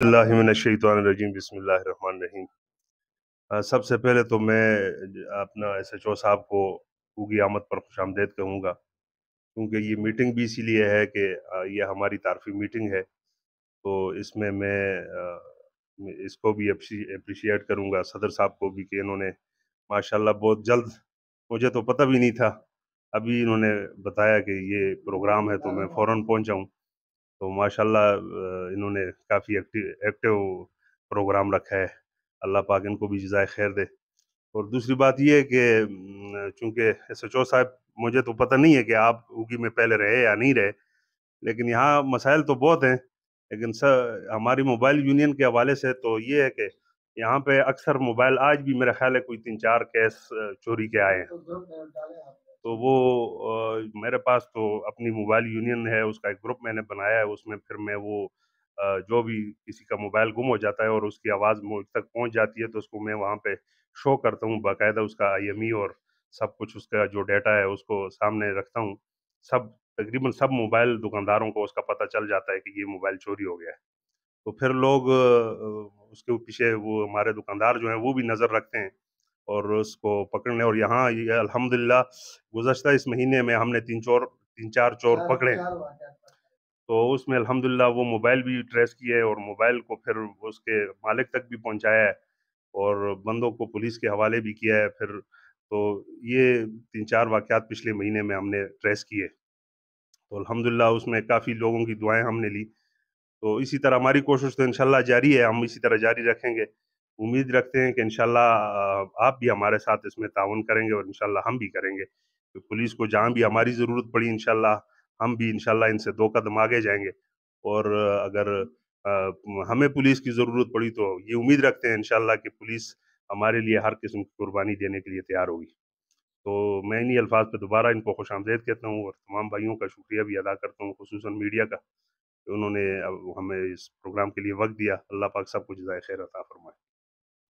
اللہ من الشیطان الرجیم بسم اللہ الرحمن الرحیم۔ سب سے پہلے تو میں اپنا ایس ایچ او صاحب کو ہوگی آمد پر خوش آمدید کہوں گا، کیونکہ یہ میٹنگ بھی اسی لیے ہے کہ یہ ہماری تعارفی میٹنگ ہے، تو اس میں اس کو بھی اپریشیٹ کروں گا، صدر صاحب کو بھی، کہ انہوں نے ماشاءاللہ بہت جلد، مجھے تو پتہ بھی نہیں تھا، ابھی انہوں نے بتایا کہ یہ پروگرام ہے تو میں فوراً پہنچا ہوں، تو ماشاءاللہ انہوں نے کافی ایکٹیو پروگرام رکھا ہے، اللہ پاک ان کو بھی جزائے خیر دے۔ اور دوسری بات یہ ہے کہ چونکہ ایس ایچ او صاحب، مجھے تو پتہ نہیں ہے کہ آپ اوگی میں پہلے رہے یا نہیں رہے، لیکن یہاں مسائل تو بہت ہیں، لیکن ہماری موبائل یونین کے حوالے سے تو یہ ہے کہ یہاں پہ اکثر موبائل آج بھی میرا خیال ہے کوئی 3-4 کیس چوری کے آئے ہیں، تو وہ میرے پاس تو اپنی موبائل یونین ہے، اس کا ایک گروپ میں نے بنایا ہے، اس میں پھر میں وہ جو بھی کسی کا موبائل گم ہو جاتا ہے اور اس کی آواز مجھ تک پہنچ جاتی ہے تو اس کو میں وہاں پہ شو کرتا ہوں، باقاعدہ اس کا آئی ایم ای اور سب کچھ اس کا جو ڈیٹا ہے اس کو سامنے رکھتا ہوں، تقریباً سب موبائل دکانداروں کو اس کا پتہ چل جاتا ہے کہ یہ موبائل چوری ہو گیا ہے، تو پھر لوگ اس کے پیچھے، وہ ہمارے دکاندار جو ہیں وہ بھی نظر رکھتے ہیں اور اس کو پکڑنے، اور یہاں یہ الحمدللہ گزشتہ اس مہینے میں ہم نے 3-4 چور پکڑے، تو اس میں الحمدللہ وہ موبائل بھی ٹریس کیے اور موبائل کو پھر اس کے مالک تک بھی پہنچایا ہے اور بندوں کو پولیس کے حوالے بھی کیا ہے پھر، تو یہ 3-4 واقعات پچھلے مہینے میں ہم نے ٹریس کیے، تو الحمدللہ اس میں کافی لوگوں کی دعائیں ہم نے لی، تو اسی طرح ہماری کوشش تو انشاءاللہ جاری ہے، ہم اسی طرح جاری رکھیں گے، امید رکھتے ہیں کہ انشاءاللہ آپ بھی ہمارے ساتھ اس میں تعاون کریں گے اور انشاءاللہ ہم بھی کریں گے، کہ پولیس کو جہاں بھی ہماری ضرورت پڑی انشاءاللہ ہم بھی انشاءاللہ ان سے 2 قدم آگے جائیں گے، اور اگر ہمیں پولیس کی ضرورت پڑی تو یہ امید رکھتے ہیں انشاءاللہ کہ پولیس ہمارے لیے ہر قسم کی قربانی دینے کے لیے تیار ہوگی۔ تو میں انہی الفاظ پہ دوبارہ ان کو خوش آمدید کہتا ہوں اور تمام بھائیوں کا شکریہ بھی ادا کرتا ہوں، خصوصاً میڈیا کا، کہ انہوں نے ہمیں اس پروگرام کے لیے وقت دیا، اللہ پاک سب کو جزائے خیر عطا فرمائے۔